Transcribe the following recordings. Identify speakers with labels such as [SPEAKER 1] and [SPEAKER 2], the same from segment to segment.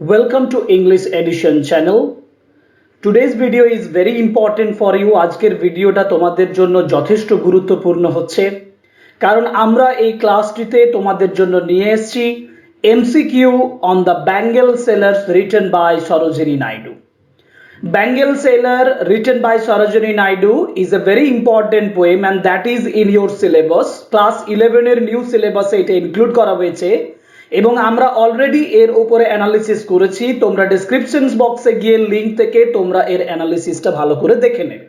[SPEAKER 1] Welcome to English Edition channel. Today's video is very important for you. আজকের ভিডিওটা তোমাদের জন্য যথেষ্ট গুরুত্বপূর্ণ হচ্ছে কারণ আমরা এই ক্লাসটিতে তোমাদের জন্য নিয়ে এসেছি MCQ on the Bengal Sailors written by Sarojini Naidu. Bengal Sailor written by Sarojini Naidu is a very important poem and that is in your syllabus. Class 11 এর নিউ সিলেবাসে এটা ইনক্লুড করা হয়েছে এবং আমরা অলরেডি এর উপরে অ্যানালিসিস করেছি। তোমরা ডেসক্রিপশন বক্সে গিয়ে লিংক থেকে তোমরা এর অ্যানালিসিসটা ভালো করে দেখে নেবে।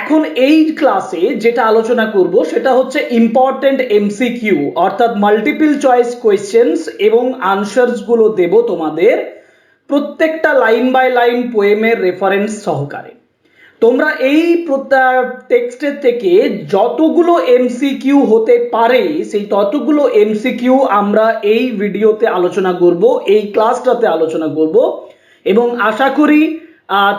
[SPEAKER 1] এখন এই ক্লাসে যেটা আলোচনা করব সেটা হচ্ছে ইম্পর্টেন্ট এমসিকিউ অর্থাৎ মাল্টিপল চয়েস কোয়েশ্চেনস এবং আনসারস গুলো দেব তোমাদের প্রত্যেকটা লাইন বাই লাইন পোয়েমের রেফারেন্স সহকারে। তোমরা এই টেক্সটের থেকে যতগুলো এমসিকিউ হতে পারে সেই ততগুলো এমসিকিউ আমরা এই ভিডিওতে আলোচনা করব, এই ক্লাসটাতে আলোচনা করব এবং আশা করি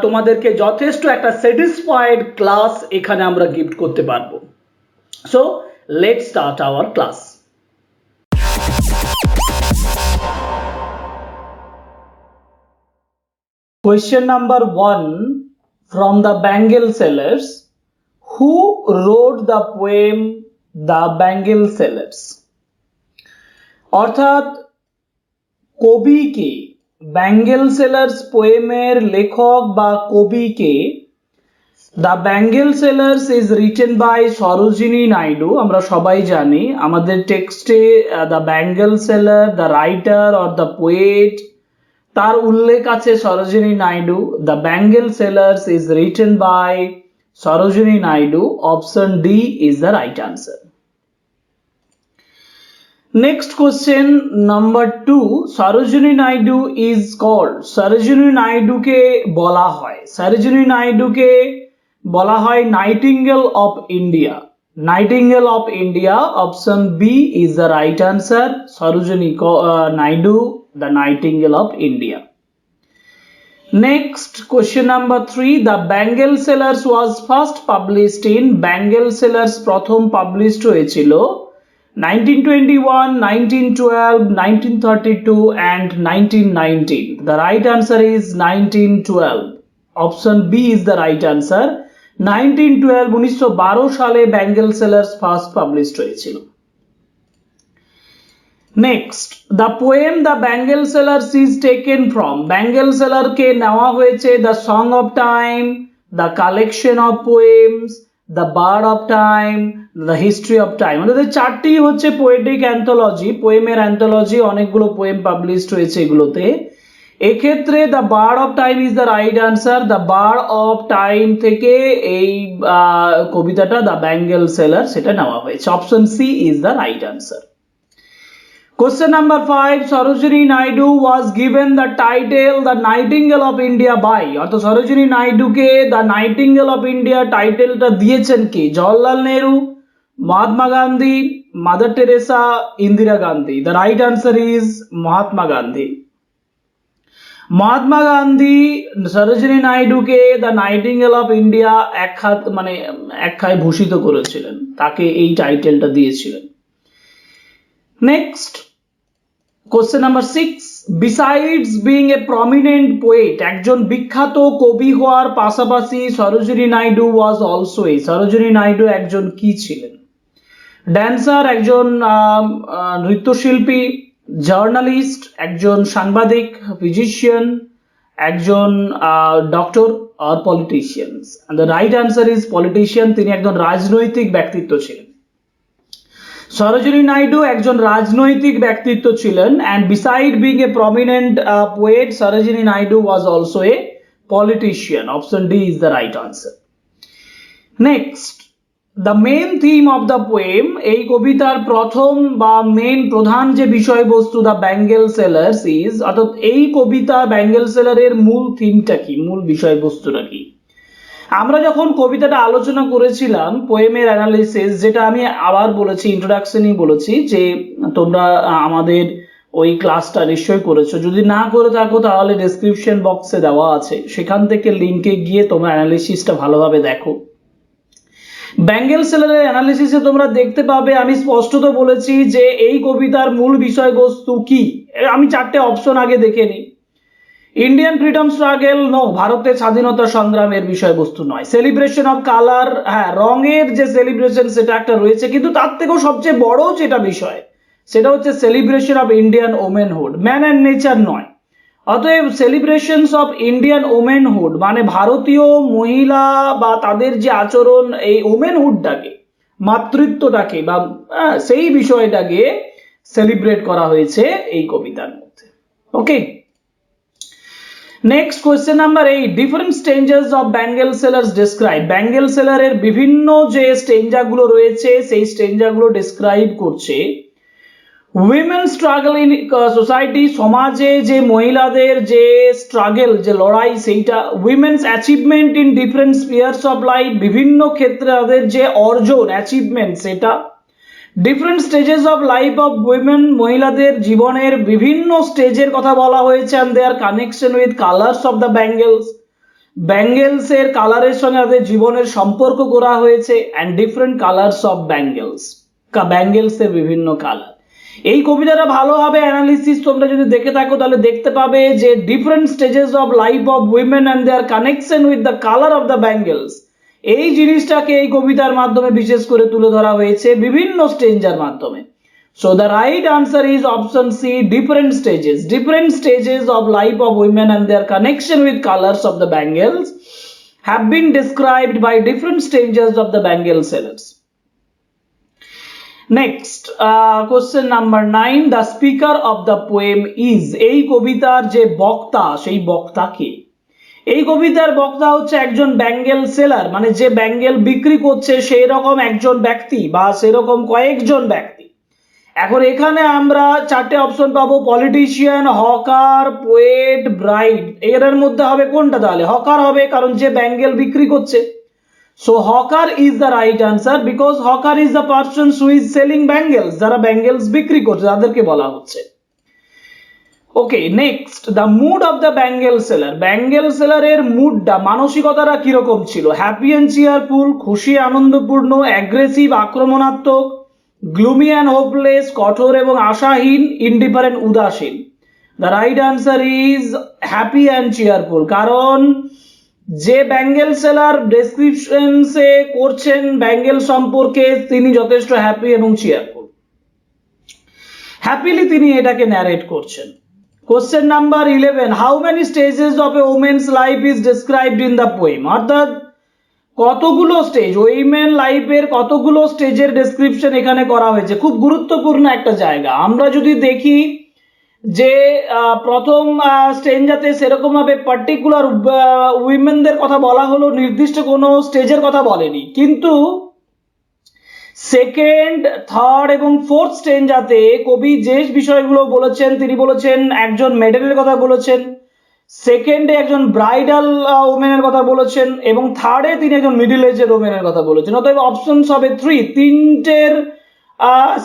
[SPEAKER 1] তোমাদেরকে যথেষ্ট একটা স্যাটিসফাইড ক্লাস এখানে আমরা গিফট করতে পারবো। So let's start our class. Question number 1 from the Bengal Sailors. Who wrote the poem The Bengal Sailors? অর্থাৎ কবি কে, বেঙ্গল সেলার্স পোয়েমের লেখক বা কবি কে? The Bengal sailors is written by Sarojini Naidu. আমরা সবাই জানি আমাদের টেক্সটে the Bengal sailor, the writer or the poet তার উল্লেখ আছে Sarojini Naidu. The Bengal sailors is written by Sarojini Naidu. Option D is the right answer. Next question number 2, Sarojini Naidu is called. Sarojini নাইডুকে বলা হয়, সরোজিনী নাইডুকে বলা হয় nightingale of India. Nightingale of India. Option B is the right answer. Sarojini Naidu, the Nightingale of India. Next, question number 3. The Bengal Sailors was first published in Bengal Sailors প্রথম published হয়েছিল 1921, 1912, 1932 and 1919. The right answer is 1912. Option B is the right answer. 1912 1912 সালে Bengal Sailors first published হয়েছিল। Next, the poem The Bengal Sailors is taken from. Bengal Sailor কে নেওয়া হয়েছে The Song of Time, The Collection of Poems, The Bard of Time, The History of Time. আমাদের চারটি হচ্ছে poetic anthology, পোয়েমের anthology, অনেকগুলো poem published হয়েছে এগুলোতে। এক্ষেত্রে the bird of time is the right answer. The bird of time থেকে এই কবিতাটা দ্য বেঙ্গল সেলার সেটা নেওয়া হয়েছে। Option C is the right answer. Question number 5. Sarojini Naidu was given the title The Nightingale of India by. অর্থাৎ সরোজিনী নাইডুকে the nightingale of India টাইটেলটা দিয়েছেন কে? Jawaharlal Nehru, Mahatma Gandhi, Mother Teresa, Indira Gandhi. The right answer is Mahatma Gandhi. Mahatma Gandhi Sarojini নাইডুকে the nightingale of India এক খায় ভূষিত করেছিলেন, তাকে এই টাইটেলটা দিয়েছিলেন। Next, question number 6. Besides being a prominent poet, একজন বিখ্যাত কবি হওয়ার পাশাপাশি Sarojini Naidu was also a, Sarojini Naidu একজন কি ছিলেন? ড্যান্সার, একজন নৃত্যশিল্পী, জার্নালিস্ট, একজন সাংবাদিক, ফিজিশিয়ান, একজন ডক্টর আর politicians. and the right answer is politician. তিনি একজন রাজনৈতিক ব্যক্তিত্ব ছিলেন। সরোজিনী নাইডু একজন রাজনৈতিক ব্যক্তিত্ব ছিলেন and beside being a prominent poet, Sarojini Naidu was also a politician. Option D is the right answer. Next, the main theme of the poem, এই কবিতার প্রথম বা প্রধান যে বিষয়বস্তু দ্য বেঙ্গল সেলার্স ইজ, অর্থাৎ এই কবিতা বেঙ্গল সেলারের মূল থিমটা কি, মূল বিষয়বস্তুটা কি? আমরা যখন কবিতাটা আলোচনা করেছিলাম পোয়েমের অ্যানালিসিস, যেটা আমি আবার বলেছি, ইন্ট্রোডাকশনই বলেছি যে তোমরা আমাদের ওই ক্লাসটা নিশ্চয়ই করেছো। যদি না করে থাকো তাহলে ডেসক্রিপশন বক্সে দেওয়া আছে, সেখান থেকে লিঙ্কে গিয়ে তোমরা অ্যানালিসিসটা ভালোভাবে দেখো। ব্যাঙ্গেল সেলারের অ্যানালিসিসে তোমরা দেখতে পাবে আমি স্পষ্টত বলেছি যে এই কবিতার মূল বিষয়বস্তু কি। আমি চারটে অপশন আগে দেখে নিই। ইন্ডিয়ান ফ্রিডম স্ট্রাগল, নো, ভারতের স্বাধীনতা সংগ্রামের বিষয়বস্তু নয়। সেলিব্রেশন অফ কালার, হ্যাঁ, রঙের যে সেলিব্রেশন সেটা একটা রয়েছে, কিন্তু তার থেকেও সবচেয়ে বড় যেটা বিষয় সেটা হচ্ছে celebration of Indian ওমেনহুড, man and nature নয়। অতএব সেলিব্রেশনস অফ ইন্ডিয়ান ওমেনহুড মানে ভারতীয় মহিলা বা তাদের যে আচরণ, এই ওমেনহুডটাকে, মাতৃত্বটাকে বা সেই বিষয়টাকে সেলিব্রেট করা হয়েছে এই কবিতার মধ্যে। Okay, next question number 8, different stanzas of bangle sailors describe. Bengal সেলারের বিভিন্ন যে স্টেঞ্জাগুলো রয়েছে সেই স্টেঞ্জাগুলো ডিসক্রাইব করছে। উইমেন স্ট্রাগল ইন সোসাইটি, সমাজে যে মহিলাদের যে স্ট্রাগল, যে লড়াই, সেইটা। Women's achievement in different spheres of life, বিভিন্ন ক্ষেত্রে তাদের যে অর্জন, অ্যাচিভমেন্ট, সেটা। Different stages of life of women, মহিলাদের জীবনের বিভিন্ন স্টেজের কথা বলা হয়েছে। And their connection with colours of the bangles, bangles এর কালারের সঙ্গে তাদের জীবনের সম্পর্ক করা হয়েছে। And different colours of bangles, bangles এর বিভিন্ন কালার। এই কবিতাটা ভালোভাবে অ্যানালিসিস তোমরা যদি দেখে থাকো তাহলে দেখতে পাবে যে different stages of life of women and their connection with the colour of the bangles, এই জিনিসটাকে এই কবিতার মাধ্যমে বিশেষ করে তুলে ধরা হয়েছে বিভিন্ন স্টেঞ্জার মাধ্যমে। So the right answer is option C, different stages of life of women and their connection with colours of the bangles have been described by different stanzas of the bangle sellers. Next question number 9, the speaker of the poem is. এই কবিতার যে বক্তা, সেই বক্তা কে? এই কবিতার বক্তা হচ্ছে একজন ব্যাঙ্গেল সেলার, মানে যে ব্যাঙ্গেল বিক্রি করছে সেই রকম একজন ব্যক্তি বা সেরকম কয়েকজন ব্যক্তি। এখন এখানে আমরা চারটে অপশন পাবো, পলিটিশিয়ান, হকার, পোয়েট, ব্রাইড। এর মধ্যে হবে কোনটা? তাহলে হকার হবে, কারণ যে ব্যাঙ্গেল বিক্রি করছে। So hawker is the right answer because hawker is the person who is selling bangles, যারা ব্যাঙ্গেলস বিক্রি করছে তাদেরকে বলা হচ্ছে। Okay, next, the mood of the bangle seller. Bangle সেলারের মুডটা, মানসিকতাটা কিরকম ছিল? হ্যাপি অ্যান্ড চিয়ারফুল, খুশি আনন্দপূর্ণ, অ্যাগ্রেসিভ আক্রমণাত্মক, গ্লুমি অ্যান্ড হোপলেস, কঠোর এবং আশাহীন, ইনডিফারেন্ট উদাসীন। The right answer is happy and cheerful, কারণ যে ব্যাঙ্গেল সেলার ডেসক্রিপশনসে করছেন ব্যাঙ্গেল সম্পর্কে তিনি যথেষ্ট হ্যাপি এবং চিয়ারফুল, হ্যাপিলি তিনি এটাকে ন্যারেট করছেন। Question number 11, how many stages of A women's life is described in the poem. অর্থাৎ কতগুলো স্টেজ, উইমেন লাইফের কতগুলো স্টেজের ডেসক্রিপশন এখানে করা হয়েছে। খুব গুরুত্বপূর্ণ একটা জায়গা। আমরা যদি দেখি যে প্রথম স্টেঞ্জাতে সেরকম ভাবে পার্টিকুলার উইমেনদের কথা বলা হলো, নির্দিষ্ট কোনো স্টেজের কথা বলেনি, কিন্তু সেকেন্ড, থার্ড এবং ফোর্থ স্টেঞ্জাতে কবি যে বিষয়গুলো বলেছেন, তিনি বলেছেন একজন মেডেনের কথা বলেছেন, সেকেন্ডে একজন ব্রাইডাল ওমেনের কথা বলেছেন এবং থার্ডে তিনি একজন মিডল এজের ওমেনের কথা বলেছেন। অতএব অপশনস হবে 3, তিনটের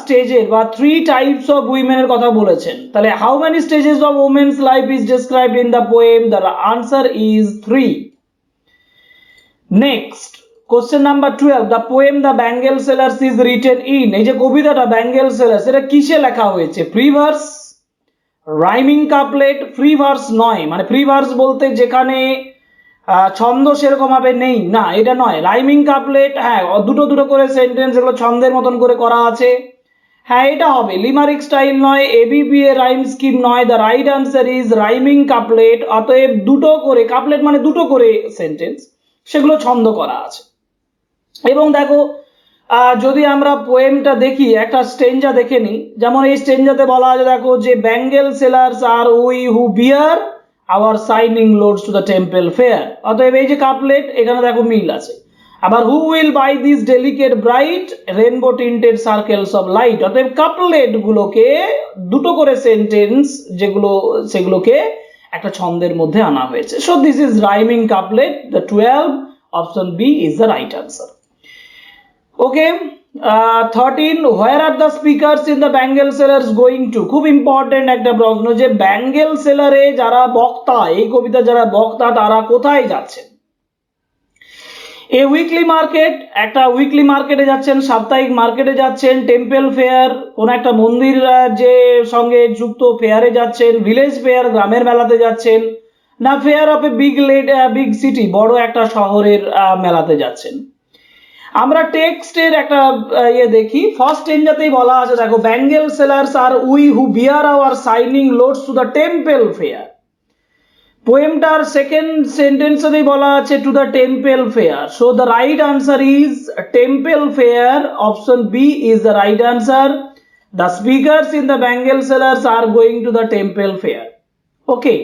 [SPEAKER 1] স্টেজের বা 3 টাইপস অফ উইমেনের কথা বলেছেন। তাহলে how many stages of women's life is described in the poem? The answer is 3। Next, question number 12, the poem the bangle sellers is written in. এই যে কবিতাটা ব্যাঙ্গেল সেলার্স, এটা কিসে লেখা হয়েছে? Free verse, rhyming couplet? Free verse নয়, মানে free verse বলতে যেখানে ছন্দ সেরকম ভাবে নেই, না এটা নয়। রাইমিং কাপলেট, হ্যাঁ, দুটো দুটো করে সেন্টেন্স, এগুলো ছন্দের মতন করে করা আছে, হ্যাঁ এটা হবে। লিমারিক স্টাইল নয়, এবিবিএ রাইম স্কিম নয়। The right answer is rhyming couplet. অতএব দুটো করে, কাপলেট মানে দুটো করে সেন্টেন্স, সেগুলো ছন্দ করা আছে। এবং দেখো যদি আমরা পোয়েমটা দেখি, একটা স্টেঞ্জা দেখে নিই। যেমন এই স্টেঞ্জাতে বলা আছে, দেখো, যে bangle sellers are we who bear our shining loads to the temple fair. অতএব এই যে কাপলেট, এখানে দেখো মিল আছে। আবার who will buy this delicate bright rainbow tinted circles of light. অতএব কাপলেট গুলোকে দুটো করে সেন্টেন্স যেগুলো, সেগুলোকে একটা ছন্দের মধ্যে আনা হয়েছে। So this is rhyming couplet. The 12, option B is the right answer. Okay, 13, where are the speakers in the bangle sellers going to. খুব ইম্পর্টেন্ট একটা প্রশ্ন, যে ব্যাঙ্গেল সেলারে যারা বক্তা, এই কবিতা যারা বক্তা, তারা কোথায় যাচ্ছেন? এ উইকলি মার্কেট, একটা উইকলি মার্কেটে যাচ্ছেন, সাপ্তাহিক মার্কেটে যাচ্ছেন, টেম্পল ফেয়ার কোন একটা মন্দির যে সঙ্গে যুক্ত ফেয়ারে যাচ্ছেন, ভিলেজ ফেয়ার গ্রামের মেলাতে যাচ্ছেন, না fair of a big city বড় একটা শহরের মেলাতে যাচ্ছেন। আমরা টেক্সটের একটা দেখি, ফার্স্ট টেনজাতেই বলা আছে, দেখো bangle sellers are we who bear our shining loads to the temple fair. পোয়েমটার সেকেন্ড সেন্টেন্সেই বলা আছে to the temple fair. So the right answer is temple fair, option B is the right answer. The speakers in the bangle sellers are going to the temple fair. Okay,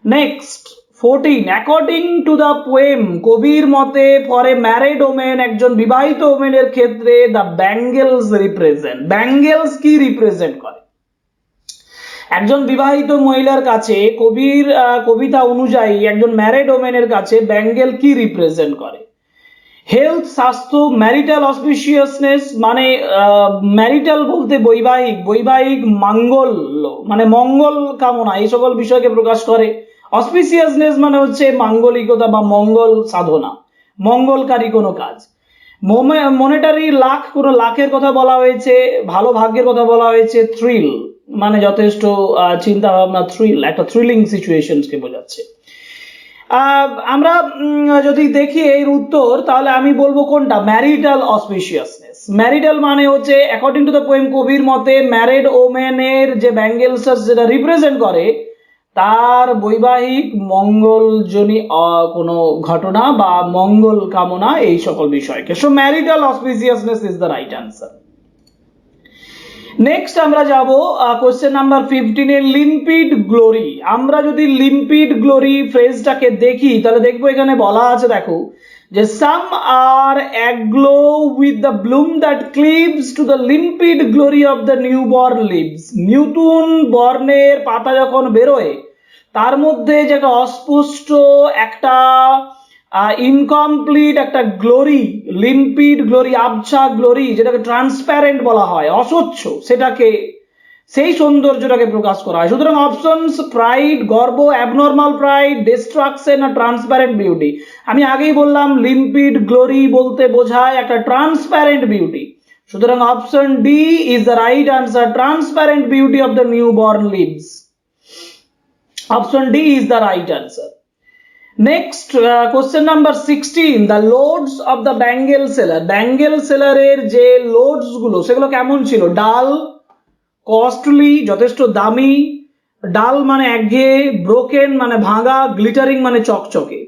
[SPEAKER 1] next 14, according to the poem, কবির মতে for a married women, একজন বিবাহিত ওমেনের ক্ষেত্রে the bangles represent, bangles কি represent করে? একজন বিবাহিত মহিলার কাছে কবির কবিতা অনুযায়ী একজন ম্যারিড ওমেনের কাছে ব্যাঙ্গেল কি রিপ্রেজেন্ট করে? হেলথ, স্বাস্থ্য, ম্যারিটাল অসপিশিয়াসনেস, মানে ম্যারিটাল বলতে বৈবাহিক, বৈবাহিক মাঙ্গল্য মানে মঙ্গল কামনা, এই সকল বিষয়কে প্রকাশ করে। অসপিশিয়াসনেস মানে হচ্ছে মাঙ্গলিকতা বা মঙ্গল সাধনা, মঙ্গলকারী কোনো কাজ। মনিটারি লাক, কোনো লাখের কথা বলা হয়েছে, ভালো ভাগ্যের কথা বলা হয়েছে। থ্রিল মানে যথেষ্ট চিন্তা ভাবনা, থ্রিল একটা থ্রিলিং সিচুয়েশনকে বোঝাচ্ছে। আমরা যদি দেখি এর উত্তর, তাহলে আমি বলবো কোনটা, ম্যারিটাল অসপিশিয়াসনেস। ম্যারিটাল মানে হচ্ছে অ্যাকর্ডিং টু দ্য পোয়েম, কবির মতে ম্যারিড ওমেনের যে ব্যাঙ্গেলস যেটা রিপ্রেজেন্ট করে তার বৈবাহিক মঙ্গলজনী কোনো ঘটনা বা মঙ্গল কামনা, এই সকল বিষয়কে। So marital auspiciousness is the right answer. Next আমরা যাব কোশ্চেন নাম্বার 15 এর লিম্পিড গ্লোরি। আমরা যদি লিম্পিড গ্লোরি ফ্রেজটাকে দেখি তাহলে দেখবো এখানে বলা আছে, দেখো যে some are aglow with the bloom that cleaves to the limpid glory of the new born leaves. নতুন বর্ণের পাতা যখন বেরোয় তার মধ্যে যে একটা অস্পষ্ট, একটা ইনকমপ্লিট একটা গ্লোরি, লিম্পিড গ্লোরি, আবছা গ্লোরি, যেটাকে ট্রান্সপ্যারেন্ট বলা হয়, অস্বচ্ছ, সেটাকে, সেই সৌন্দর্যটাকে প্রকাশ করা হয়। সুতরাং অপশনস প্রাইড, গর্ব, অ্যাবনর্মাল প্রাইড, ডিস্ট্রাকশন আর ট্রান্সপ্যারেন্ট বিউটি। আমি আগেই বললাম লিম্পিড গ্লোরি বলতে বোঝায় একটা ট্রান্সপ্যারেন্ট বিউটি। সুতরাং option D is the right answer, transparent beauty of the new born leaves. Option D is the right answer. Next question number 16, the loads of the bangle seller. Bangle সেলারের যে loads গুলো সেগুলো কেমন ছিল? ডাল, costly যথেষ্ট দামি, ডাল মানে একঘেয়ে, ব্রোকেন মানে ভাঙা, গ্লিটারিং মানে চকচকে।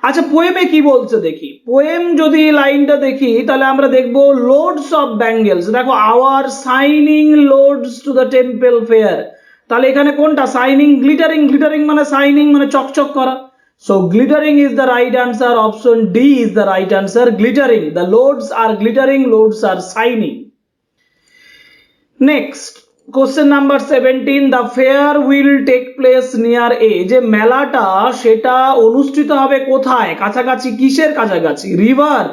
[SPEAKER 1] আচ্ছা পোয়েমে কি বলছে দেখি। পোয়েম যদি লাইনটা দেখি তাহলে আমরা দেখব লোডস অফ ব্যাঙ্গেলস। দেখো our shining loads to the temple fair, তাহলে এখানে কোনটা? সাইনিং, গ্লিটারিং, গ্লিটারিং মানে সাইনিং মানে চকচক করা। So glittering is the right answer. Option D is the right answer. Glittering. The loads are glittering, loads are shining. Next, question number 17. The fair will take place near A. যে মেলাটা সেটা অনুষ্ঠিত হবে কোথায়? কাছাকাছি, কিসের কাছাকাছি? River,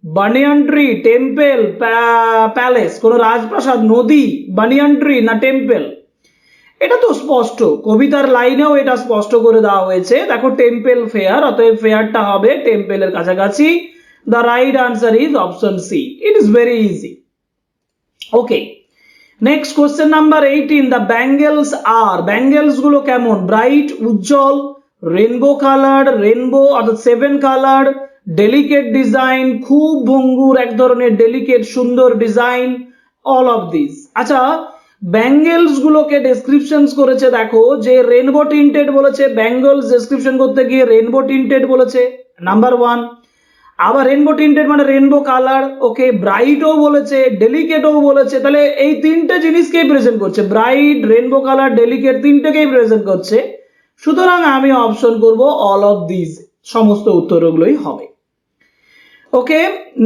[SPEAKER 1] banyan tree, temple, palace, কোন রাজপ্রাসাদ, নদী, বানিয়ান ট্রি না টেম্পল? এটা তো স্পষ্ট, কবিতার লাইনেও এটা স্পষ্ট করে দেওয়া হয়েছে। দেখো টেম্পল ফেয়ার, অতএব ফেয়ারটা হবে টেম্পলের কাছাকাছি। The right answer is option C. It is very easy. Okay, next question number 18, the bangles are, bangles গুলো কেমন? ব্রাইট, উজ্জ্বল, রেনবো কালার, রেনবো অর্থাৎ 7 কালার, ডেলিকেট ডিজাইন, খুব ভঙ্গুর এক ধরনের ডেলিকেট সুন্দর ডিজাইন, অল অফ দিস। আচ্ছা ব্যাঙ্গেলস গুলোকে ডেসক্রিপশন করেছে, দেখো যে রেনবো টিন্টেড বলেছে, ব্যাঙ্গেলস ডেসক্রিপশন করতে গিয়ে রেনবো টিন্টেড বলেছে, নাম্বার 1। আবার রেনবো টিন্টেড মানে রেনবো কালার, ওকে, ব্রাইটও বলেছে, ডেলিকেটও বলেছে। তাহলে এই তিনটে জিনিসকেই প্রেজেন্ট করছে, ব্রাইট, রেনবো কালার, ডেলিকেট, তিনটেকেই প্রেজেন্ট করছে। সুতরাং আমি অপশন করব অল অফ দিস, সমস্ত উত্তরগুলোই হবে। Okay,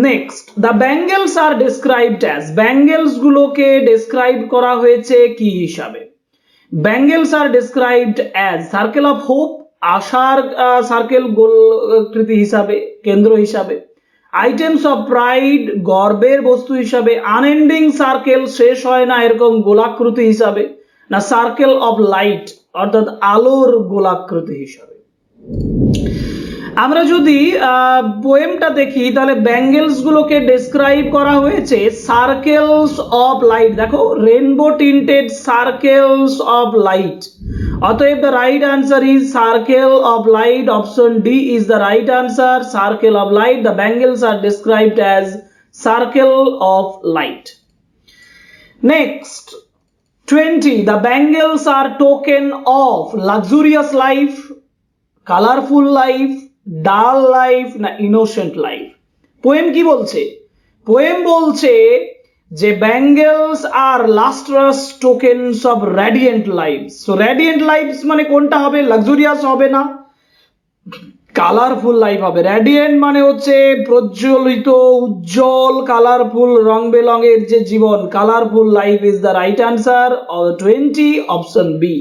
[SPEAKER 1] next, the bangles are described as, bangles গুলোকে ডেসক্রাইব করা হয়েছে কি হিসাবে? Bangles are described as circle of hope, আশার সার্কেল, গোলকৃতি হিসাবে, কেন্দ্র হিসাবে। আইটেমস অফ প্রাইড, গর্বের বস্তু হিসাবে। আনএন্ডিং সার্কেল, শেষ হয় না এরকম গোলাকৃতি হিসাবে, না সার্কেল অফ লাইট অর্থাৎ আলোর গোলাকৃতি হিসাবে। আমরা যদি পোয়েমটা দেখি তাহলে ব্যাঙ্গেলস গুলোকে ডেসক্রাইব করা হয়েছে সার্কেলস অফ লাইট, দেখো rainbow tinted circles of light, অতএব the right answer is circle of light, option D is the right answer, circle of light, the bangles are described as circle of light. Next 20, the bangles are token of luxurious life, colourful life, dull life না innocent life. Poem কি বলছে? Poem বলছে যে bangles are lustrous tokens of radiant life. So radiant life মানে কোনটা হবে? Luxurious হবে না, কালারফুল লাইফ হবে। রেডিয়েন্ট মানে হচ্ছে প্রজ্বলিত, উজ্জ্বল, কালারফুল, রং বেরঙের যে জীবন। Colourful life is the right answer of 20, option B.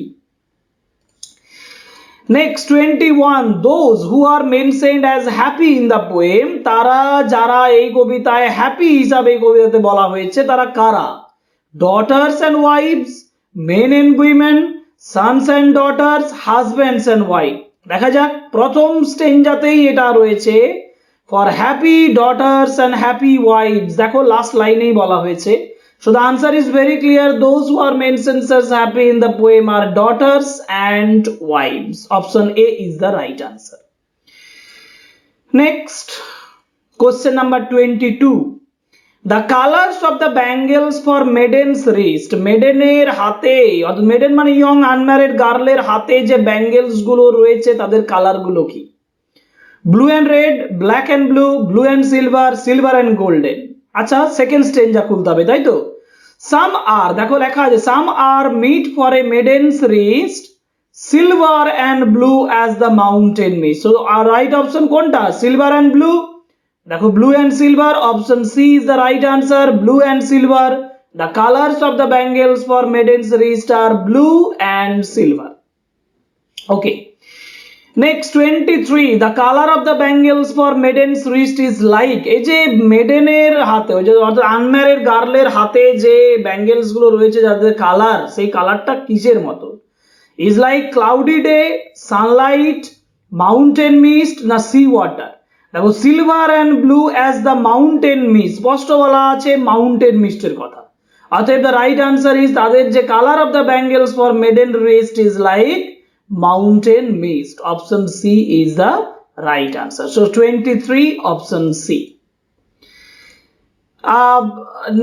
[SPEAKER 1] Next 21, those who are mentioned as happy in the poem, তারা যারা এই কবিতায় হ্যাপি হিসাবে এই কবিতাতে বলা হয়েছে তারা কারা? daughters and wives, men and women, sons and daughters, husbands and wife। দেখা যাক প্রথম স্টেঞ্জাতেই এটা রয়েছে for happy daughters and happy wives, দেখো লাস্ট লাইনেই বলা হয়েছে। So the answer is very clear, those who are mentioned as happy in the poem are daughters and wives, option A is the right answer। Next question number 22, the colors of the bangles for maiden's wrist, মেডেনের হাতে, অর্থাৎ maiden মানে young unmarried গার্লের হাতে যে bangles গুলো রয়েছে তাদের colour গুলো কি? Blue and red, black and blue, blue and silver, silver and golden. আচ্ছা সেকেন্ড স্টেঞ্জা খুলতে হবে তাই তো। সাম আর, দেখো লেখা আছে some are meet for a maidens wrist, silver and blue as the mountain mist. So আর right option কোনটা? সিলভার অ্যান্ড ব্লু, দেখো blue and silver, option C is the right answer, blue and silver. The colours of the bangles for মেডেন্স wrist are blue and silver. Okay, next 23, the color of the bangles for maiden's wrist is like, এই যে মেডেনের হাতে, ওই যে অর্থাৎ unmarried গার্লের হাতে যে bangles গুলো রয়েছে যাদের কালার, সেই কালারটা কিসের মতো? is like cloudy day, sunlight, mountain mist না sea water। দেখো silver and blue as the mountain mist, স্পষ্ট বলা আছে মাউন্টেন মিস্টের কথা। অতএব দ্য রাইট আনসার ইজ, তাদের যে colour of the bangles for maiden wrist is like mountain mist, option C is the right answer। So 23, option C।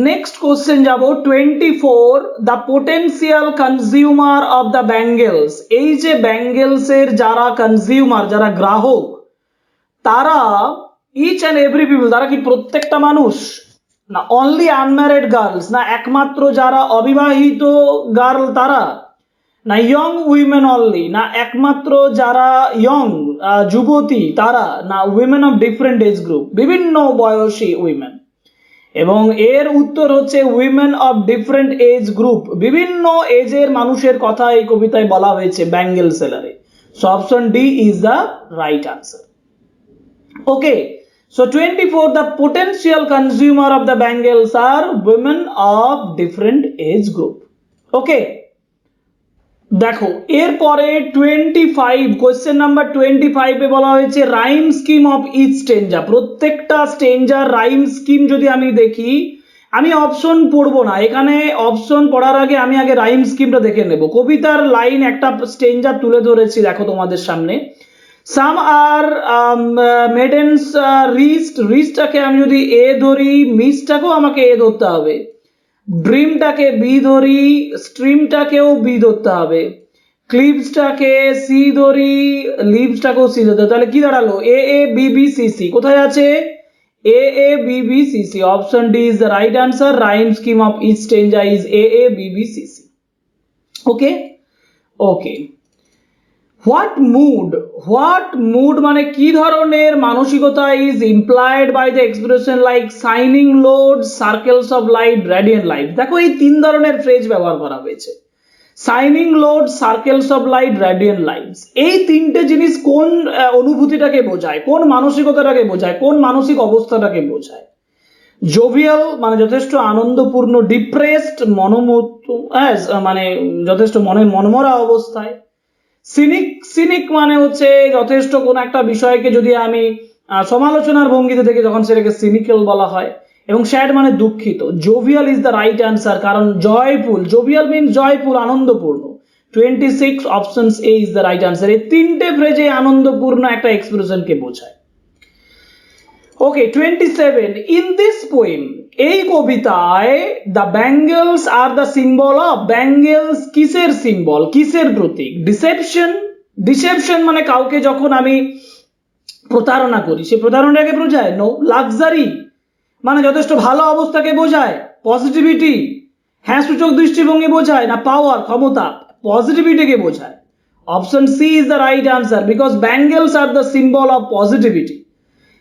[SPEAKER 1] next question যাব 24, the potential consumer of the bangles, এই যে bangles এর যারা consumer, যারা গ্রাহক, তারা each and every people, তারা কি প্রত্যেকটা মানুষ না অনলি আনম্যারিড গার্লস, না একমাত্র যারা অবিবাহিত গার্ল তারা, না ইয়ং উইমেন অনলি, না একমাত্র যারা ইয়ং যুবতী তারা, না women of different age group, বিভিন্ন বয়সী উইমেন। এবং এর উত্তর হচ্ছে women of different age group, বিভিন্ন এজের মানুষের কথা এই কবিতায় বলা হয়েছে ব্যাঙ্গেল সেলারে। So option D is the right answer. Okay, so 24, the potential consumer of the bangles are women of different age group। ওকে, দেখো এরপরে 25, কোয়েশ্চেন নাম্বার 25 এ বলা হয়েছে rhyme scheme of each stanza. প্রত্যেকটা স্টেঞ্জার রাইম স্কিম যদি আমি দেখি, আমি অপশন পড়বো না এখানে, অপশন পড়ার আগে আমি আগে রাইম স্কিমটা দেখে নেব। কবিতার লাইন একটা স্টেঞ্জার তুলে ধরেছি দেখো তোমাদের সামনে। সাম আর মেডেন্স রিস্ট, রিস্টটাকে আমি যদি এ ধরি, মিসটাকেও আমাকে এ ধরতে হবে, ড্রিমটাকে বি ধরি, স্ট্রিমটাকেও বি ধরতে হবে, ক্লিপসটাকে সি ধরি, লিভসটাকেও সি ধরতে হবে। তাহলে কি দাঁড়ালো? A A B B C C. কোথায় আছে? A A B B C C, option D is the right answer. Rhyme scheme of each stanza is A A B B C C. Okay okay, what mood মানে কি ধরনের মানসিকতা is employed by the expression like shining load, circles of light, radiant light. দেখো এই তিন ধরনের phrase ব্যবহার করা হয়েছে, shining load, circles of light, radiant lights. এই তিনটে জিনিস কোন অনুভূতিটাকে বোঝায়, কোন মানসিকতাটাকে বোঝায়, কোন মানসিক অবস্থাটাকে বোঝায়? জোভিয়াল মানে যথেষ্ট আনন্দপূর্ণ, ডিপ্রেসড মানে যথেষ্ট মনের মনমরা অবস্থায়, সিনিক, সিনিক মানে হচ্ছে যথেষ্ট কোন একটা বিষয়কে যদি আমি সমালোচনার ভঙ্গিতে থেকে যখন সেটাকে সিনিক্যাল বলা হয়। এবং স্যাড মানে দুঃখিত। Jovial is the right answer, কারণ জয়ফুল, জোভিয়াল মিনস জয়ফুল, আনন্দপূর্ণ। 26 options A is the right answer. এই তিনটে ফ্রেজে আনন্দপূর্ণ একটা এক্সপ্রেশনকে বোঝায়। ওকে, 27 ইন দিস পোয়েম, এই কবিতায় the bangles are the symbol of, bangles কিসের সিম্বল, কিসের প্রতীক? ডিসেপশন, ডিসেপশন মানে কাউকে যখন আমি প্রতারণা করি সে প্রতারণাকে বোঝায়। নো। লাক্সারি মানে যথেষ্ট ভালো অবস্থাকে বোঝায়। পজিটিভিটি হ্যাঁ সূচক দৃষ্টিভঙ্গি বোঝায়, না পাওয়ার ক্ষমতা, পজিটিভিটিকে বোঝায়। Option C is the right answer, because bangles are the symbol of positivity.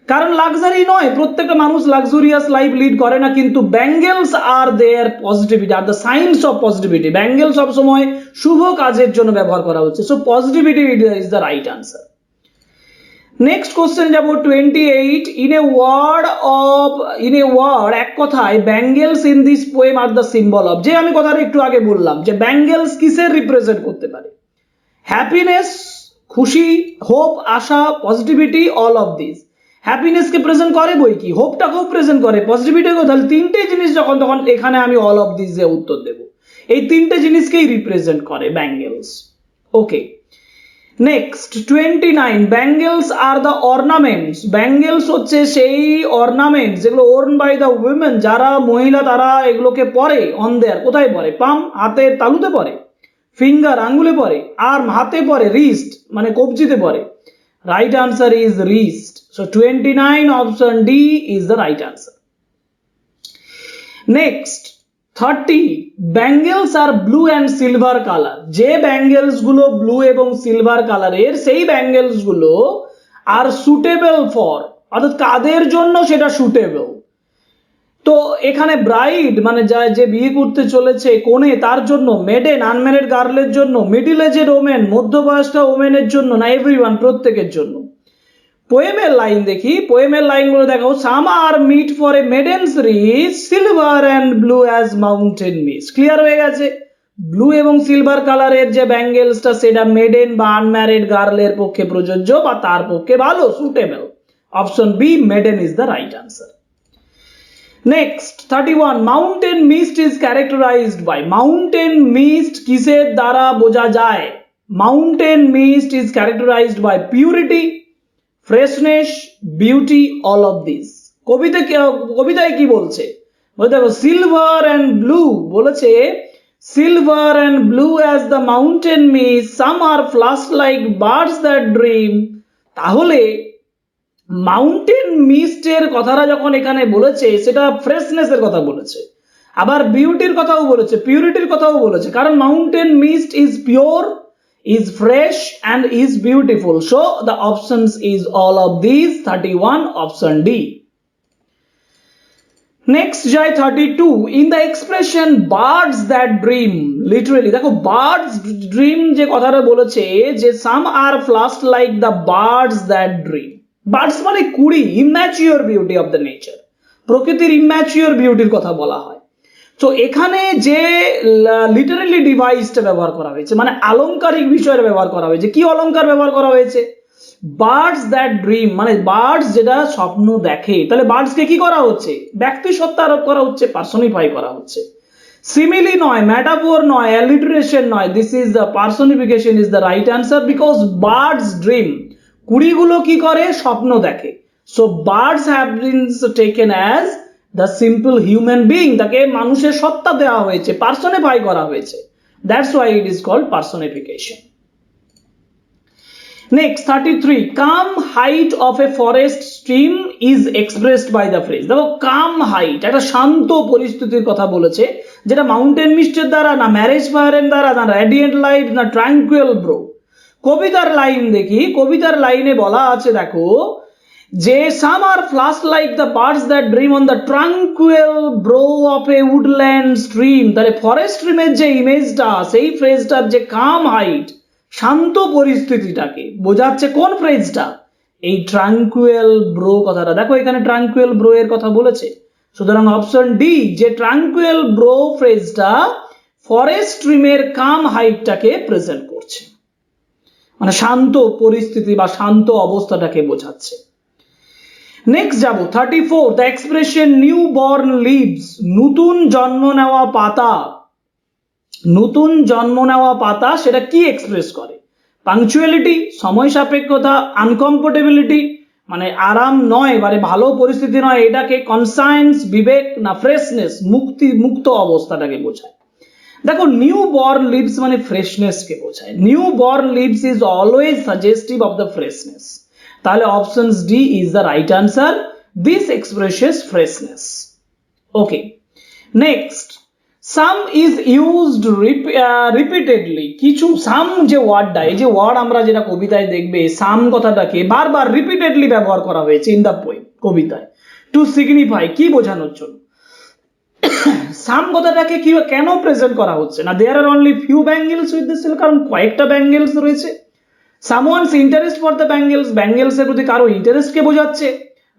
[SPEAKER 1] কারণ লাক্সারি নয়, প্রত্যেকটা মানুষ লাক্সুরিয়াস লাইফ লিড করে না, কিন্তু bangles are their positivity, are the science of positivity. Bangle সবসময় শুভ কাজের জন্য ব্যবহার করা হচ্ছে। So positivity is the right answer. Next question যাব 28 in a word of, in a word, এক কথায় bangles in this poem are the symbol of, যে আমি কথাটা একটু আগে বললাম যে ব্যাঙ্গেলস কিসের রিপ্রেজেন্ট করতে পারে? হ্যাপিনেস, খুশি, হোপ, আশা, পজিটিভিটি, অল অফ দিস। হ্যাপিনেসকে প্রেজেন্ট করে বই কি, হোপটাকেও প্রেজেন্ট করে, পজিটিভিটিকেও। তাহলে তিনটে জিনিস যখন তখন এখানে আমি অল অফ দিস যে উত্তর দেব, এই তিনটে জিনিসকেই রিপ্রেজেন্ট করে bangles. Okay, next 29 bangles are the ornaments, bangles হচ্ছে সেই অর্নামেন্টস যেগুলো ওর্ন বাই দ্য উইমেন, যারা মহিলা তারা এগুলোকে পরে অন দেয়ার, কোথায় পরে? পাম, হাতের তালুতে পরে, ফিঙ্গার আঙ্গুলে পরে, আর হাতে পরে রিস্ট মানে কবজিতে পরে। Right answer is wrist. So 29 option D is the right answer. Next 30 bangles are blue and silver colour, যে ব্যাঙ্গেলস গুলো ব্লু এবং সিলভার কালারের সেই ব্যাঙ্গেলস গুলো আর সুটেবল ফর, অর্থাৎ কাদের জন্য সেটা সুটেবল। তো এখানে ব্রাইড মানে যে বিয়ে করতে চলেছে কোনে তার জন্য, মেডেন আনম্যারিড গার্লের জন্য, মিডিল এজেড ওমেন মধ্যবয়স্ক ওমেনের জন্য, না এভরিওয়ান প্রত্যেকের জন্য। পোয়েমের লাইন দেখি, পোয়েমের লাইনগুলো দেখো। Some are meet for a maidens rich, silver and blue as mountain mist. Clear হয়ে গেছে, ব্লু এবং সিলভার কালারের যে ব্যাঙ্গেলসটা সেটা মেডেন বা আনম্যারিড গার্লের পক্ষে প্রযোজ্য বা তার পক্ষে ভালো, suitable. Option B maiden is the right answer. Next 31 mountain mist is characterised by, mountain mist কিসের দ্বারা বোঝা যায়? Mountain mist is characterised by purity, freshness, beauty, all of this. কবিতায় কি বলছে? দেখো সিলভার অ্যান্ড ব্লু বলেছে, silver and blue as the mountain mist, some are flush like birds that dream. তাহলে মাউন্টেন মিস্টের কথাটা যখন এখানে বলেছে সেটা ফ্রেশনেসের কথা বলেছে, আবার বিউটির কথাও বলেছে, পিউরিটির কথাও বলেছে, কারণ mountain mist is pure, is fresh and is beautiful. So the options is all of these. 31 option D. Next jai 32 in the expression birds that dream, literally দেখো birds dream যে কথাটা বলেছে যে some are flushed like the birds that dream. Birds মানে কুড়ি, immature beauty of the nature, প্রকৃতির immature বিউটির কথা বলা হয়। তো এখানে যে লিটারালি ডিভাইসটা ব্যবহার করা হয়েছে মানে আলংকারিক বিষয়ের ব্যবহার করা হয়েছে, কি অলংকার ব্যবহার করা হয়েছে? বার্ডস দ্যাট ড্রিম, মানে বার্ডস যেটা স্বপ্ন দেখে। তাহলে বার্ডসকে কি করা হচ্ছে? ব্যক্তি সত্তা আরোপ করা হচ্ছে, পার্সনিফাই করা হচ্ছে। সিমিলি নয়, ম্যাটাফোর নয়, অ্যালিটারেশন নয়, this is the personification is the right answer, because birds dream, কুড়িগুলো কি করে? স্বপ্ন দেখে। So birds have been taken as the simple human being, তাকে মানুষের সত্তা দেওয়া হয়েছে, পার্সনিফাই করা হয়েছে। That's why it is called personification. Next 33 calm height of a forest stream is expressed by the phrase. দেখো কাম হাইট একটা শান্ত পরিস্থিতির কথা বলেছে, যেটা মাউন্টেন মিস্টের দ্বারা, না ম্যারেজ ফায়ারের দ্বারা, না রেডিয়েন্ট লাইট, না ট্রাঙ্কুয়েল ব্রো। কবিতার লাইন দেখি, কবিতার লাইনে বলা আছে দেখো যে some are flashed like the birds that dream on the tranquil brow of a woodland stream। তাহলে ফরেস্ট স্ট্রিমের যে ইমেজটা, সেই ফ্রেজটার যে কাম হাইট, শান্ত পরিস্থিতিটাকে বোঝাচ্ছে। কোন ফ্রেজটা? এই ট্রাঙ্কুয়েল ব্রো কথাটা। দেখো এখানে ট্রাঙ্কুয়েল ব্রো এর কথা বলেছে, সুতরাং অপশন ডি যে ট্রাঙ্কুয়েল ব্রো ফ্রেজটা ফরেস্ট স্ট্রিমের কাম হাইটটাকে প্রেজেন্ট করছে। মানে শান্ত পরিস্থিতি বা শান্ত অবস্থাটাকে বোঝাচ্ছে। নেক্সট যাব 34, the expression new born leaves, নতুন জন্ম নেওয়া পাতা, নতুন জন্ম নেওয়া পাতা সেটা কি এক্সপ্রেস করে? পাংচুয়ালিটি, সময় সাপেক্ষতা, আনকমফোর্টেবিলিটি মানে আরাম নয়, মানে ভালো পরিস্থিতি নয়, এটাকে কনসায়েন্স বিবেক না ফ্রেশনেস মুক্ত অবস্থাটাকে বোঝায়। দেখো নিউ বর্ন লিভস মানে ফ্রেশনেস কে বোঝায়। New born leaves is always suggestive of the freshness, তাহলে option D is the right answer, this expresses freshness. Okay, next some is used repeatedly, কিছু সাম যে ওয়ার্ডটা, এই যে ওয়ার্ড আমরা যেটা কবিতায় দেখবে, সাম কথাটাকে বারবার রিপিটেডলি ব্যবহার করা হয়েছে ইন দ্য পোয়েম, কবিতায়, টু সিগনিফাই, কি বোঝানোর জন্য? সাম কথাটাকে কি কেন প্রেজেন্ট করা হচ্ছে না? There are only few bangles with the sale, কারণ কয়েকটা ব্যাঙ্গেলস রয়েছে। Someone's interest for the bangles, bangles এর প্রতি কারো ইন্টারেস্টকে বোঝাচ্ছে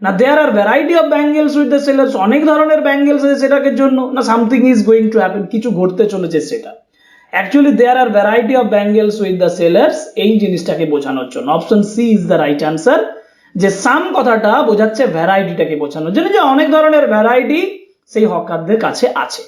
[SPEAKER 1] না? There are variety of bangles with the sellers, অনেক ধরনের ব্যাঙ্গেলস আছে সেটাকে জন্য, না something is going to happen, কিছু ঘটতে চলেছে সেটা। Actually there are variety of bangles with the sellers, এই জিনিসটাকে বোঝানোর জন্য option C is the right answer, যে সাম কথাটা বোঝাচ্ছে ভ্যারাইটিটাকে বোঝানোর জন্য, যে অনেক ধরনের ভ্যারাইটি সেই হকারদের কাছে আছে।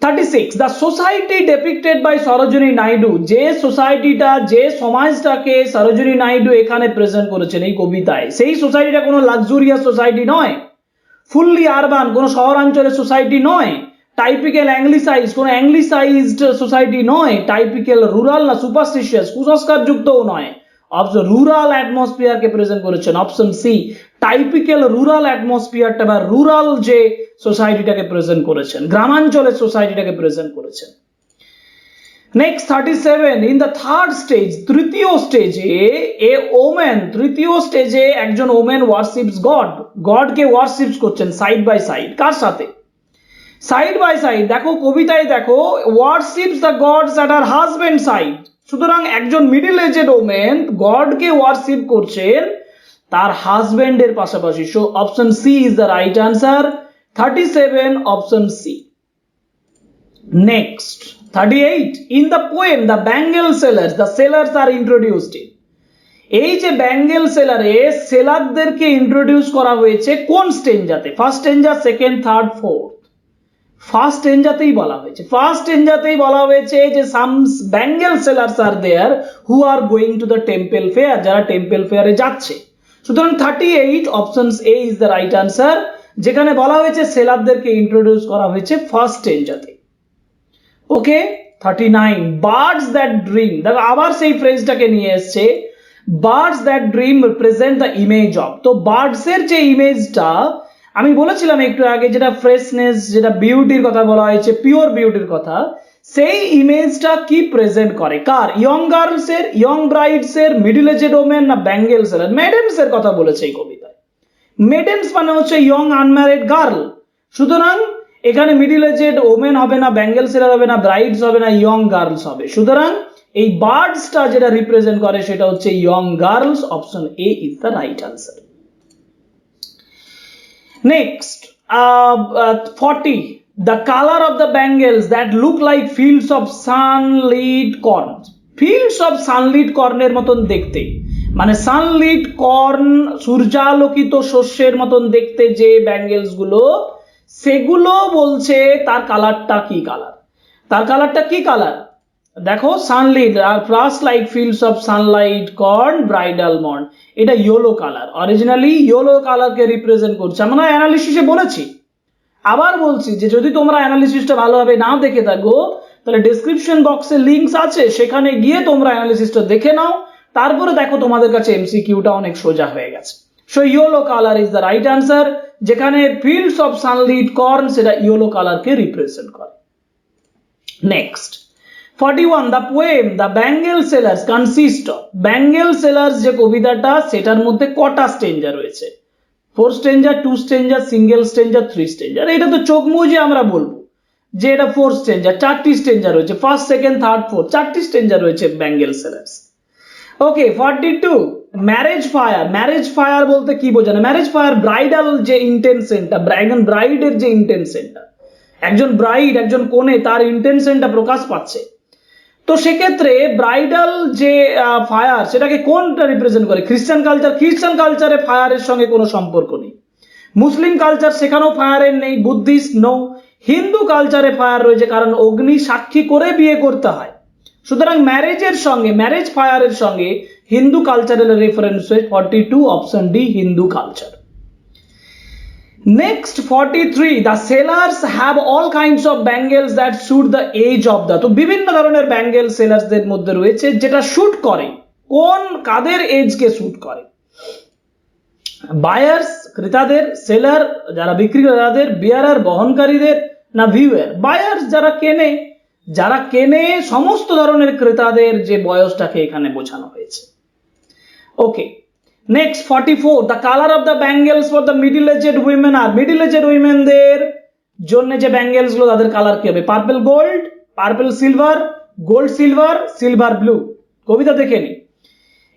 [SPEAKER 1] 36, the society depicted by Sarojini Naidu, যে সোসাইটিটা, যে সমাজটাকে সরোজিনী নাইডু এখানে প্রেজেন্ট করেছেন এই কবিতায়, সেই সোসাইটিটা কোনো লাক্সুরিয়াস সোসাইটি নয়, ফুললি আরবান কোনো শহরাঞ্চলের সোসাইটি নয়, টাইপিক্যাল অ্যাংলিসাইজ কোনো অ্যাংলিসাইজড সোসাইটি নয়, টাইপিক্যাল রুরাল না সুপারস্টিশিয়াস কুসংস্কার যুক্তও নয়, অপশন রুরাল অ্যাটমসফিয়ারকে প্রেজেন্ট করেছেন, অপশন সি টাইপিক্যাল রুরাল অ্যাটমসফিয়ারটা বা রুরাল যে সোসাইটিটাকে প্রেজেন্ট করেছেন, গ্রামাঞ্চলের সোসাইটিটাকে প্রেজেন্ট করেছেন। Next 37, in the third stage, তৃতীয় স্টেজে এ ওমেন, তৃতীয় স্টেজে একজন ওমেন ওয়ার্শিপস গড, গডকে ওয়ার্শিপস করছেন সাইড বাই সাইড, কার সাথে? সাইড বাই সাইড, দেখো কবিতায় দেখো, worships the gods at her husband side, সুতরাং একজন মিডল এজেড ওমেন গডকে ওয়ার্শিপ করছেন তার হাজবেন্ডের পাশাপাশি, so option C is the right answer, 37 option C. Next 38, in the poem the bangle sellers, the sellers are introduced in, এই যে bangle সেলারে সেলারদেরকে ইন্ট্রোডিউস করা হয়েছে কোন স্টেঞ্জাতে? First stanza, second, third, fourth? First স্টেঞ্জাতেই বলা হয়েছে, ফার্স্ট স্টেঞ্জাতেই বলা হয়েছে যে সাম bangle sellers are there who are going to the temple fair, যারা টেম্পল ফেয়ারে যাচ্ছে, সুতরাং 38 option A is the right answer, যেখানে বলা হয়েছে সেলারদেরকে ইন্ট্রোডিউস করা হয়েছে ফার্স্ট স্টেঞ্জাতে। ওকে, 39, বার্ডস দ্যাট ড্রিম, দেখো আবার সেই ফ্রেজটাকে নিয়ে এসছে, birds that dream represent the image of, তো বার্ডস এর যে ইমেজটা আমি বলেছিলাম একটু আগে, যেটা ফ্রেশনেস, যেটা বিউটির কথা বলা হয়েছে, পিওর বিউটির কথা, সেই ইমেজটা কি প্রেজেন্ট করে? কার? ইয়ং গার্লস এর, ইয়ং ব্রাইডস এর, মিডল এজেড ওমেন না ব্যাঙ্গেলস এর? মেডেন্স এর কথা বলেছে এই কবিতায়। মেডেন্স মানে হচ্ছে ইয়ং আনম্যারিড গার্ল, সুতরাং এখানে মিডল এজেড ওমেন হবে না, ব্যাঙ্গেলস এর হবে না, ব্রাইডস হবে না, ইয়ং গার্লস হবে, সুতরাং এই বার্ডসটা যেটা রিপ্রেজেন্ট করে সেটা হচ্ছে young girls, option A is the right answer. Next, 40, the color of the bangles that look like fields of sunlit corn, fields of sunlit corn এর মতন দেখতে, মানে সানলিট কর্ন, সূর্যালোকিত শস্যের মতন দেখতে যে ব্যাঙ্গেলস গুলো, সেগুলো বলছে তার কালারটা কি কালার? তার কালারটা কি কালার? দেখো sunlit are plus like fields of sunlight corn bridal morn, এটা ইয়েলো কালার, অরিজিনালি ইয়েলো কালারকে রিপ্রেজেন্ট করছে। আমরা অ্যানালিসিসে বলেছি, আবার বলছি যে যদি তোমরা অ্যানালিসিসটা ভালোভাবে না দেখে থাকো তাহলে ডেসক্রিপশন বক্সে লিঙ্কস আছে, সেখানে গিয়ে তোমরা অ্যানালিসিসটা দেখে নাও, তারপরে দেখো তোমাদের কাছে এমসিকিউটা অনেক সোজা হয়ে গেছে। So yellow colour is the right answer, যেখানে ফিল্ডস অফ সানলিট কর্ন সেটা ইয়েলো কালারকে রিপ্রেজেন্ট করে। Next 41, the poem the bangle sellers consist of, bangle sellers যে কবিতাটা সেটার মধ্যে কটা স্টেঞ্জা রয়েছে? 4 stanza, 2 stanza, single stanza, 3 stanza? এটা তো চোখ মুজে আমরা বলবো যে এটা 4 স্টেঞ্জা, 4টি স্টেঞ্জা রয়েছে, ফার্স্ট, সেকেন্ড, থার্ড, ফোর্থ, 4টি স্টেঞ্জা রয়েছে ব্যাঙ্গেল সেলার্স। ওকে, 42, ম্যারেজ ফায়ার, ম্যারেজ ফায়ার বলতে কি বোঝানো? ম্যারেজ ফায়ার ব্রাইডাল যে ইন্টেনশনটা, একজন ব্রাইডের যে ইন্টেনশনটা, একজন ব্রাইড, একজন কনে, তার ইন্টেনশনটা প্রকাশ পাচ্ছে। তো সেক্ষেত্রে ব্রাইডাল যে ফায়ার সেটাকে কোনটা রিপ্রেজেন্ট করে? খ্রিস্টান কালচার। খ্রিস্টান কালচারে ফায়ারের সঙ্গে কোনো সম্পর্ক নেই। মুসলিম কালচার সেখানেও ফায়ারের নেই। Buddhist no. হিন্দু কালচারে ফায়ার রয়েছে, কারণ অগ্নি সাক্ষী করে বিয়ে করতে হয়। সুতরাং ম্যারেজের সঙ্গে, ম্যারেজ ফায়ারের সঙ্গে হিন্দু কালচারের রেফারেন্স হয়ে 42 option D Hindu culture. Next 43, the sellers have all kinds of bangles that suit the age of the, তো বিভিন্ন ধরনের ব্যাঙ্গেল সেলার্সদের মধ্যে রয়েছে যেটা শুট করে কোন কাদের এজকে শুট করে? বায়ার্স ক্রেতাদের, সেলার যারা বিক্রি করে তাদের, বিয়ারার বহনকারীদের, না ভিউয়ার? বায়ার্স যারা কেনে সমস্ত ধরনের ক্রেতাদের যে বয়সটাকে এখানে বোঝানো হয়েছে। Okay, next 44, the colour of the bangles for the middle aged women are, middle aged উইমেনদের জন্য যে ব্যাঙ্গেলস গুলো তাদের কালার কি হবে? Purple gold, purple silver, gold silver, silver blue. কবিতা দেখে নি,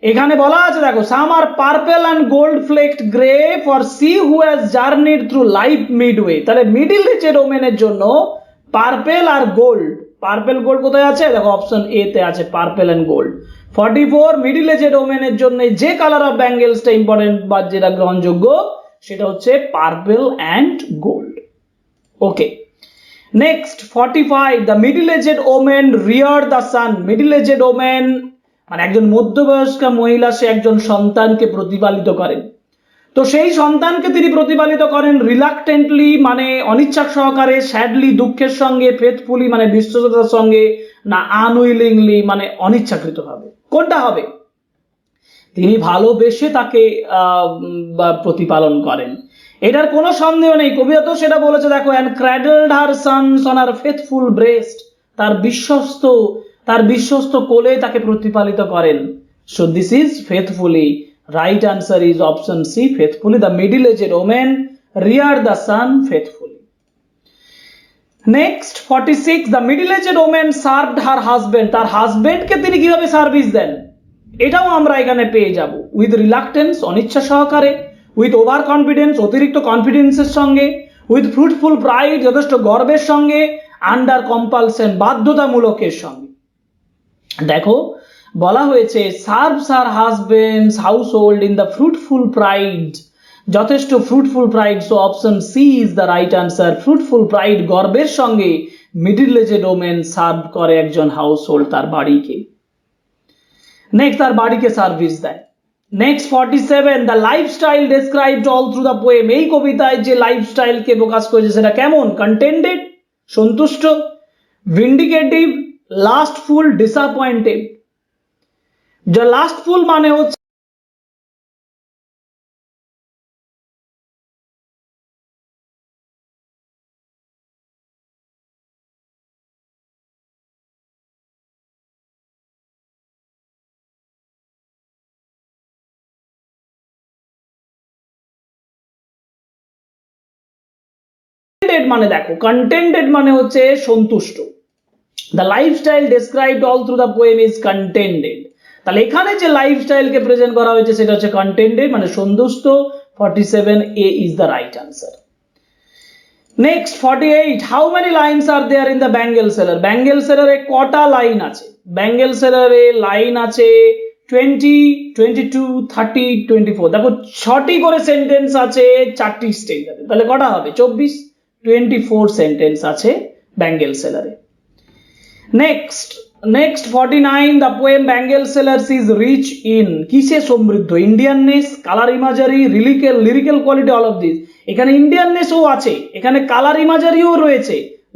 [SPEAKER 1] এখানে বলা আছে দেখো, some are purple and gold flecked grey for she who has journeyed through life midway. তাহলে মিডল এজেড ওমেনের জন্য পার্পল আর গোল্ড। পার্পল গোল্ড কোথায় আছে? দেখো অপশন এ তে আছে purple and gold. 44, middle aged ওমেনের জন্য যে কালার অফ ব্যাঙ্গেলসটা ইম্পর্টেন্ট বা যেটা গ্রহণযোগ্য সেটা হচ্ছে purple and gold. Okay, next 45, the middle aged women rear the sun. Middle aged women মানে একজন মধ্যবয়স্কা মহিলা, সে একজন সন্তানকে প্রতিপালিত করেন। তো সেই সন্তানকে তিনি প্রতিপালিত করেন রিলাক্টেন্টলি মানে অনিচ্ছা সহকারে, স্যাডলি দুঃখের সঙ্গে, ফেথফুলি মানে বিশ্বস্ততার সঙ্গে, না আনউইলিংলি মানে অনিচ্ছাকৃতভাবে? কোনটা হবে? তিনি ভালোবেসে তাকে প্রতিপালন করেন, এটার কোনো সন্দেহ নেই। কবিতা তো সেটা বলেছে দেখো, and cradled her sons on her faithful breast, তার বিশ্বস্ত কোলে তাকে প্রতিপালিত করেন। So this is faithfully. Right answer is option C, faithfully. The middle aged women rear the son faithfully. Next 46, the middle aged women served her husband. তার হাজবেন্ডকে তিনি কিভাবে সার্ভিস দেন এটাও আমরা এখানে পেয়ে যাব। উইথ রিলাক্টেন্স অনিচ্ছা সহকারে, উইথ ওভার কনফিডেন্স অতিরিক্ত কনফিডেন্সের সঙ্গে, উইথ ফ্রুটফুল প্রাইড যথেষ্ট গর্বের সঙ্গে, আন্ডার কম্পালশন বাধ্যতামূলকের সঙ্গে। দেখো বলা হয়েছে serves her husbands household in the fruitful pride, যথেষ্ট fruitful pride. So option C is the right answer. Fruitful pride গর্বের সঙ্গে মিডল এজেড ওমেন সার্ভ করে একজন হাউস হোল্ড তার বাড়িকে। নেক্সট তার বাড়িকে সার্ভিস দেয়। Next 47, the lifestyle described all through the poem. এই কবিতায় যে লাইফস্টাইলকে প্রকাশ করেছে সেটা কেমন? কন্টেন্টেড সন্তুষ্ট, ভিন্ডিকেটিভ, লাস্টফুল, ডিসঅ্যাপয়েন্টেড। যা লাস্টফুল মানে হচ্ছে মানে দেখো কন্টেন্টেড মানে হচ্ছে সন্তুষ্ট। The lifestyle described all through the poem is contented. তাহলে এখানে যে লাইফস্টাইলকে প্রেজেন্ট করা হয়েছে সেটা হচ্ছে কন্টেন্টেড মানে সন্তুষ্ট। 47 A is the right answer. Next 48, how many lines are there in the bangle seller. Bangle সেলারে কটা লাইন আছে? ব্যাঙ্গেল সেলারে লাইন আছে 20, 22, 30, 24। দেখো 6টি করে সেন্টেন্স আছে, 4টি স্টেজ আছে, তাহলে কটা হবে? 24, 24 সেন্টেন্স আছে ব্যাঙ্গেল সেলারে। Next 49, the poem bangle sellers is rich in, কিসে সমৃদ্ধ? Indianness, colour imagery, lyrical quality, all of this. এখানে ইন্ডিয়াননেসও আছে, এখানে কালার ইমাজারিও রয়েছে,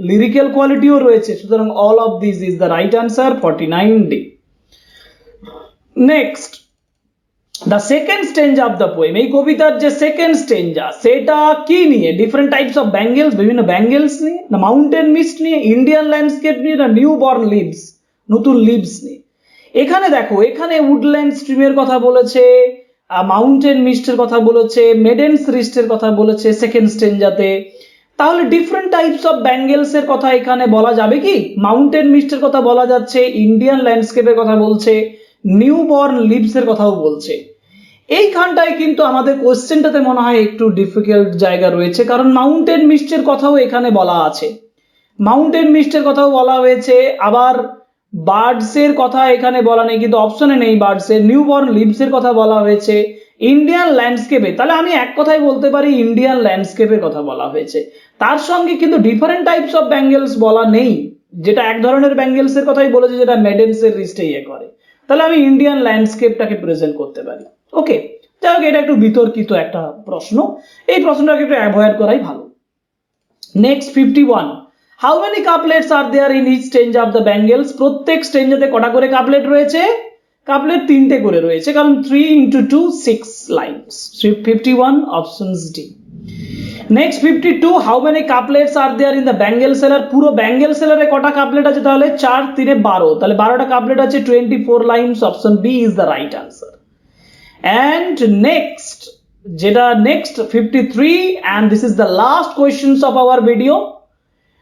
[SPEAKER 1] লিরিক্যাল কোয়ালিটিও রয়েছে। সুতরাং all of this is the right answer, 49D। Next the second stanza of the poem. এই কবিতার যে সেকেন্ড স্টেঞ্জা সেটা কি নিয়ে? ডিফারেন্ট টাইপস অফ ব্যাঙ্গেলস, বিভিন্ন ব্যাঙ্গেলস নিয়ে, না মাউন্টেন মিস্ট নিয়ে, ইন্ডিয়ান ল্যান্ডস্কেপ নিয়ে, না নিউ বর্ন লিভস, নতুন লিভস নিয়ে? এখানে দেখো, এখানে উডল্যান্ড স্ট্রিমের কথা বলেছে, মাউন্টেন মিস্টের কথা বলেছে, মেডেন্স রিস্টের কথা বলেছে সেকেন্ড স্টেঞ্জাতে। তাহলে ডিফারেন্ট টাইপস অফ ব্যাঙ্গেলস এর কথা এখানে বলা যাবে কি? মাউন্টেন মিস্টের কথা বলা যাচ্ছে, ইন্ডিয়ান ল্যান্ডস্কেপের কথা বলছে, নিউ বর্ন লিভস এর কথাও বলছে। এইখানটায় কিন্তু আমাদের কোশ্চেনটাতে মনে হয় একটু ডিফিকাল্ট জায়গা রয়েছে, কারণ মাউন্টেন মিস্টের কথাও এখানে বলা আছে, মাউন্টেন মিস্টের কথাও বলা হয়েছে, আবার বার্ডসের কথা এখানে বলা নেই, কিন্তু অপশনে নেই বার্ডসের। নিউবর্ন লিভসের কথা বলা হয়েছে। ইন্ডিয়ান ল্যান্ডস্কেপে, তাহলে আমি এক কথাই বলতে পারি ইন্ডিয়ান ল্যান্ডস্কেপের কথা বলা হয়েছে। তার সঙ্গে কিন্তু ডিফারেন্ট টাইপস অফ ব্যাঙ্গেলস বলা নেই, যেটা এক ধরনের ব্যাঙ্গেলসের কথাই বলেছে যেটা মেডেন্সের রিস্টে করে। তাহলে আমি ইন্ডিয়ান ল্যান্ডস্কেপটাকে প্রেজেন্ট করতে পারি। ওকে, যাই হোক, এটা একটু বিতর্কিত একটা প্রশ্ন, এই প্রশ্নটাকে একটু অ্যাভয়েড করাই ভালো। Next 51, how many couplets are there in each stanza of the bangles? প্রত্যেক স্টেঞ্জাতে কটা করে কাপলেট রয়েছে? কাপলেট 3টে করে রয়েছে, কারণ 3 × 2 6 lines. 51 options D. Next 52, how many couplets are there in the bangle seller? পুরো ব্যাঙ্গেল সেলারে কটা কাপলেট আছে? তাহলে 4 × 3 = 12, তাহলে 12টা কাপলেট আছে, 24 lines. Option B is the right answer. And next, যেটা next 53, and this is the last questions of our video,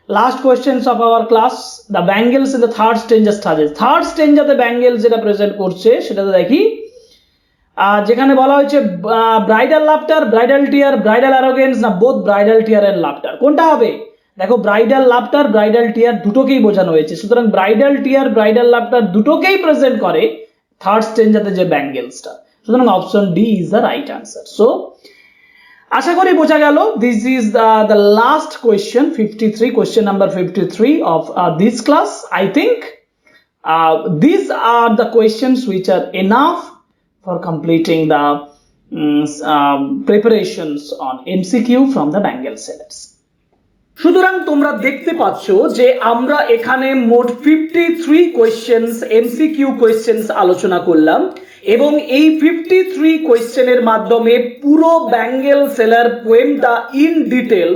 [SPEAKER 1] last questions of our class. The bangles in the third stage studies. Third stage the bangles যেটা present করছে সেটাতে দেখি, যেখানে বলা হয়েছে bridal laughter, bridal tear, bridal arrogance, না both bridal tear and laughter? কোনটা হবে? দেখো, ব্রাইডাল লাফটার, ব্রাইডাল টিয়ার দুটোকেই বোঝানো হয়েছে, সুতরাং ব্রাইডাল টিয়ার, ব্রাইডাল লাফটার দুটোকেই প্রেজেন্ট করে থার্ড স্টেঞ্জাতে যে ব্যাঙ্গেলসটা, সুতরাং option D is the right answer. So আশা করি বোঝা গেল। This is the last question, 53, question number 53 of this class. I think these are the questions which are enough for completing the preparations on MCQ from the Bengal sellers. সুতরাং তোমরা দেখতে পাচ্ছ যে আমরা এখানে মোট 53 কোয়েশ্চেন্স, এমসিকিউ কোয়েশ্চেন্স আলোচনা করলাম, এবং এই 53 কোয়েশ্চেনের মাধ্যমে পুরো ব্যাঙ্গেল সেলার পোয়েমটা ইন ডিটেল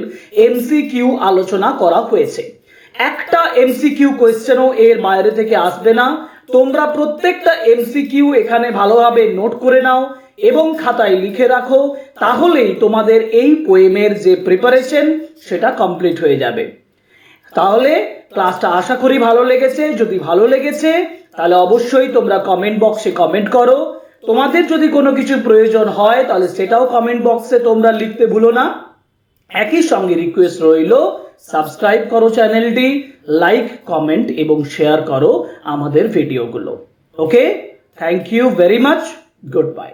[SPEAKER 1] এমসিকিউ আলোচনা করা হয়েছে। একটা এমসিকিউ কোয়েশ্চেনও এর বাইরে থেকে আসবে না। তোমরা প্রত্যেকটা এমসিকিউ এখানে ভালোভাবে নোট করে নাও এবং খাতায় লিখে রাখো, তাহলেই তোমাদের এই পোয়েমের যে প্রিপারেশন সেটা কমপ্লিট হয়ে যাবে। তাহলে ক্লাসটা আশা করি ভালো লেগেছে। যদি ভালো লেগেছে তাহলে অবশ্যই তোমরা কমেন্ট বক্সে কমেন্ট করো। তোমাদের যদি কোনো কিছু প্রয়োজন হয় তাহলে সেটাও কমেন্ট বক্সে তোমরা লিখতে ভুলো না। একই সঙ্গে রিকোয়েস্ট রইল, সাবস্ক্রাইব করো চ্যানেলটি, লাইক, কমেন্ট এবং শেয়ার করো আমাদের ভিডিওগুলো। Okay, thank you very much, good by.